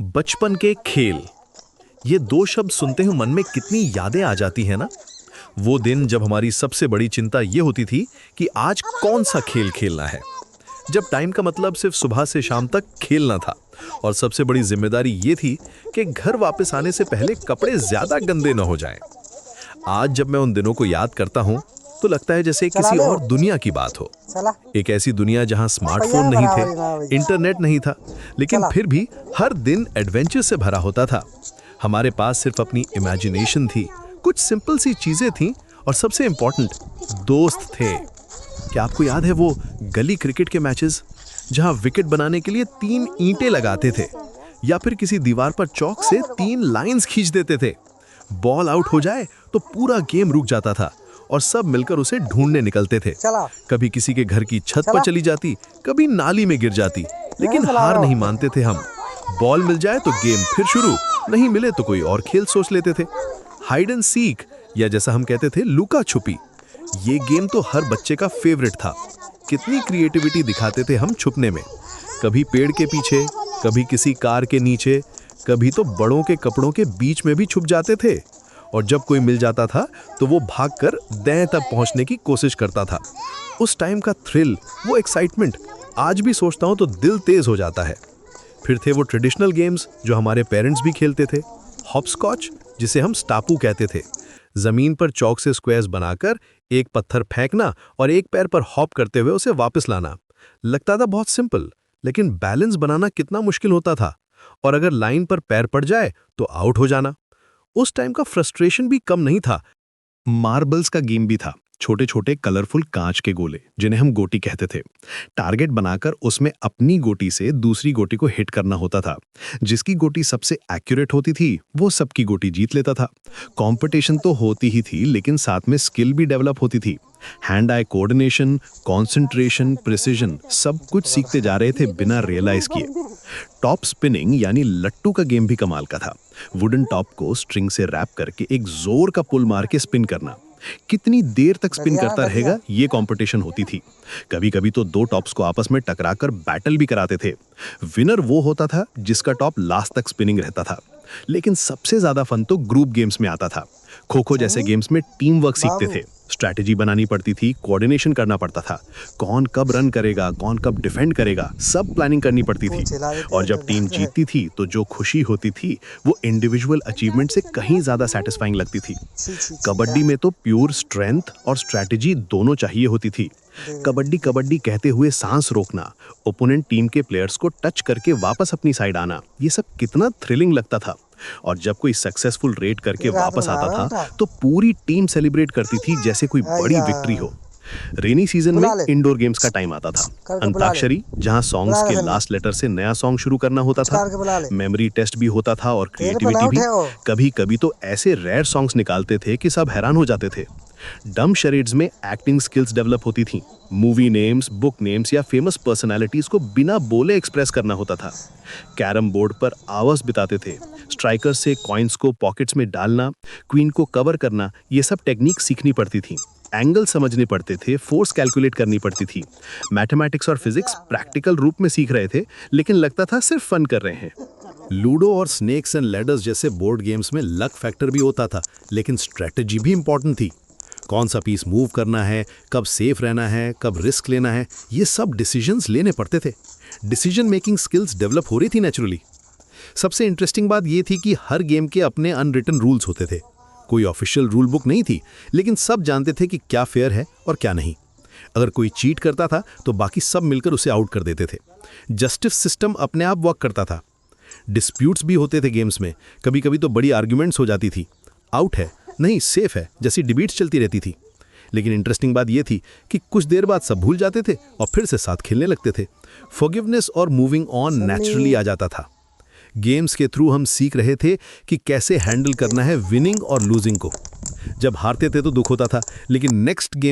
बचपन के खेल, ये दो शब्द सुनते ही मन में कितनी यादें आ जाती हैं ना। वो दिन जब हमारी सबसे बड़ी चिंता ये होती थी कि आज कौन सा खेल खेलना है। जब टाइम का मतलब सिर्फ सुबह से शाम तक खेलना था और सबसे बड़ी जिम्मेदारी ये थी कि घर वापस आने से पहले कपड़े ज्यादा गंदे न हो जाएं। आज जब मैं उन दिनों को याद करता हूँ तो लगता है जैसे किसी और दुनिया की बात हो। एक ऐसी दुनिया जहाँ स्मार्टफोन नहीं थे, इंटरनेट नहीं था, लेकिन फिर भी हर दिन एडवेंचर से भरा होता था। हमारे पास सिर्फ अपनी इमेजिनेशन थी, कुछ सिंपल सी चीजें थीं और सबसे इंपॉर्टेंट दोस्त थे। क्या आपको याद है वो गली क्रिकेट के मैचेस जहां विकेट बनाने के लिए 3 ईंटें लगाते थे या फिर किसी दीवार पर चौक से 3 लाइंस खींच देते थे। बॉल आउट हो जाए तो पूरा गेम रुक जाता था और सब मिलकर उसे ढूंढने निकलते थे। कभी किसी के घर की छत पर चली जाती, कभी नाली में गिर जाती, लेकिन हार नहीं मानते थे हम। बॉल मिल जाए तो गेम फिर शुरू, नहीं मिले तो कोई और खेल सोच लेते थे। हाइड एंड सीक या जैसा हम कहते थे लुका छुपी, ये गेम तो हर बच्चे का फेवरेट था। कितनी क्रिएटिविटी दिखाते थे हम छुपने में, कभी पेड़ के पीछे, कभी किसी कार के नीचे, कभी तो बड़ों के कपड़ों के बीच में भी छुप जाते थे। और जब कोई मिल जाता था तो वो भागकर दैं तक पहुंचने की कोशिश करता था। उस टाइम का थ्रिल, वो एक्साइटमेंट आज भी सोचता हूं तो दिल तेज हो जाता है। फिर थे वो ट्रेडिशनल गेम्स जो हमारे पेरेंट्स भी खेलते थे। हॉपस्कॉच, जिसे हम स्टापू कहते थे, जमीन पर चौक से स्क्वायर्स बनाकर एक पत्थर फेंकना और एक पैर पर हॉप करते हुए उसे वापस लाना। लगता था बहुत सिंपल, लेकिन बैलेंस बनाना कितना मुश्किल होता था। और अगर लाइन पर पैर पड़ जाए तो आउट हो जाना। उस टाइम का फ्रस्ट्रेशन भी कम नहीं था। मार्बल्स का गेम भी था, छोटे छोटे कलरफुल कांच के गोले जिन्हें हम गोटी कहते थे। टारगेट बनाकर उसमें अपनी गोटी से दूसरी गोटी को हिट करना होता था। जिसकी गोटी सबसे एक्यूरेट होती थी वो सबकी गोटी जीत लेता था। कंपटीशन तो होती ही थी, लेकिन साथ में स्किल भी डेवलप होती थी। Hand eye coordination, concentration, precision, सब कुछ सीखते जा रहे थे बिना रियलाइज किए। टॉप स्पिनिंग यानी लट्टू का गेम भी कमाल का था। वुडन टॉप को स्ट्रिंग से रैप करके एक जोर का पुल मार के स्पिन करना। कितनी देर तक स्पिन करता रहेगा ये कंपटीशन होती थी। कभी कभी तो 2 टॉप्स को आपस में टकराकर बैटल भी कराते थे। विनर वो होता था जिसका टॉप लास्ट तक स्पिनिंग रहता था। लेकिन सबसे ज्यादा फन तो ग्रुप गेम्स में आता था। खो खो जैसे गेम्स में टीम वर्क सीखते थे, स्ट्रैटेजी बनानी पड़ती थी, कोऑर्डिनेशन करना पड़ता था। कौन कब रन करेगा, कौन कब डिफेंड करेगा, सब प्लानिंग करनी पड़ती थी। और जब टीम जीतती थी तो जो खुशी होती थी वो इंडिविजुअल अचीवमेंट से कहीं ज्यादा सेटिस्फाइंग लगती थी। कबड्डी में तो प्योर स्ट्रेंथ और स्ट्रैटेजी दोनों चाहिए होती थी। कबड्डी कबड्डी कहते हुए सांस रोकना, ओपोनेंट टीम के प्लेयर्स को टच करके वापस अपनी साइड आना, ये सब कितना थ्रिलिंग लगता था। और जब कोई सक्सेसफुल रेड करके वापस आता था तो पूरी टीम सेलिब्रेट करती थी जैसे कोई बड़ी विक्ट्री हो। रेनी सीजन में इंडोर गेम्स का टाइम आता था। अंताक्षरी, जहां सॉन्ग्स के लास्ट लेटर से नया सॉन्ग शुरू करना होता था। मेमोरी टेस्ट भी होता था और क्रिएटिविटी भी। कभी कभी तो ऐसे रेयर सॉन्ग्स निकालते थे कि सब हैरान हो जाते थे। डम शरेड्स में एक्टिंग स्किल्स डेवलप होती थी। मूवी नेम्स, बुक नेम्स या फेमस पर्सनालिटीज को बिना बोले एक्सप्रेस करना होता था। कैरम बोर्ड पर आवर्स बिताते थे। स्ट्राइकर से कॉइन्स को पॉकेट्स में डालना, क्वीन को कवर करना, ये सब टेक्निक सीखनी पड़ती थी। एंगल समझने पड़ते थे, फोर्स कैलकुलेट करनी पड़ती थी। मैथमेटिक्स और फिजिक्स प्रैक्टिकल रूप में सीख रहे थे, लेकिन लगता था सिर्फ फन कर रहे हैं। लूडो और स्नेक्स एंड लैडर्स जैसे बोर्ड गेम्स में लक फैक्टर भी होता था, लेकिन स्ट्रेटजी भी इंपॉर्टेंट थी। कौन सा पीस मूव करना है, कब सेफ रहना है, कब रिस्क लेना है, ये सब डिसीजंस लेने पड़ते थे। डिसीजन मेकिंग स्किल्स डेवलप हो रही थी नेचुरली। सबसे इंटरेस्टिंग बात ये थी कि हर गेम के अपने अनरिटन रूल्स होते थे। कोई ऑफिशियल रूल बुक नहीं थी, लेकिन सब जानते थे कि क्या फेयर है और क्या नहीं। अगर कोई चीट करता था तो बाकी सब मिलकर उसे आउट कर देते थे। जस्टिस सिस्टम अपने आप वर्क करता था। डिस्प्यूट्स भी होते थे गेम्स में। कभी कभी तो बड़ी आर्ग्यूमेंट्स हो जाती थी। आउट है, नहीं सेफ है, जैसी डिबेट्स चलती रहती थी। लेकिन इंटरेस्टिंग बात यह थी कि कुछ देर बाद सब भूल जाते थे और फिर से साथ खेलने लगते थे। फॉरगिवनेस और मूविंग ऑन नेचुरली आ जाता था। गेम्स के थ्रू हम सीख रहे थे कि कैसे हैंडल करना है विनिंग और लूजिंग को। जब हारते थे तो दुख होता था, लेकिन नेक्स्ट गेम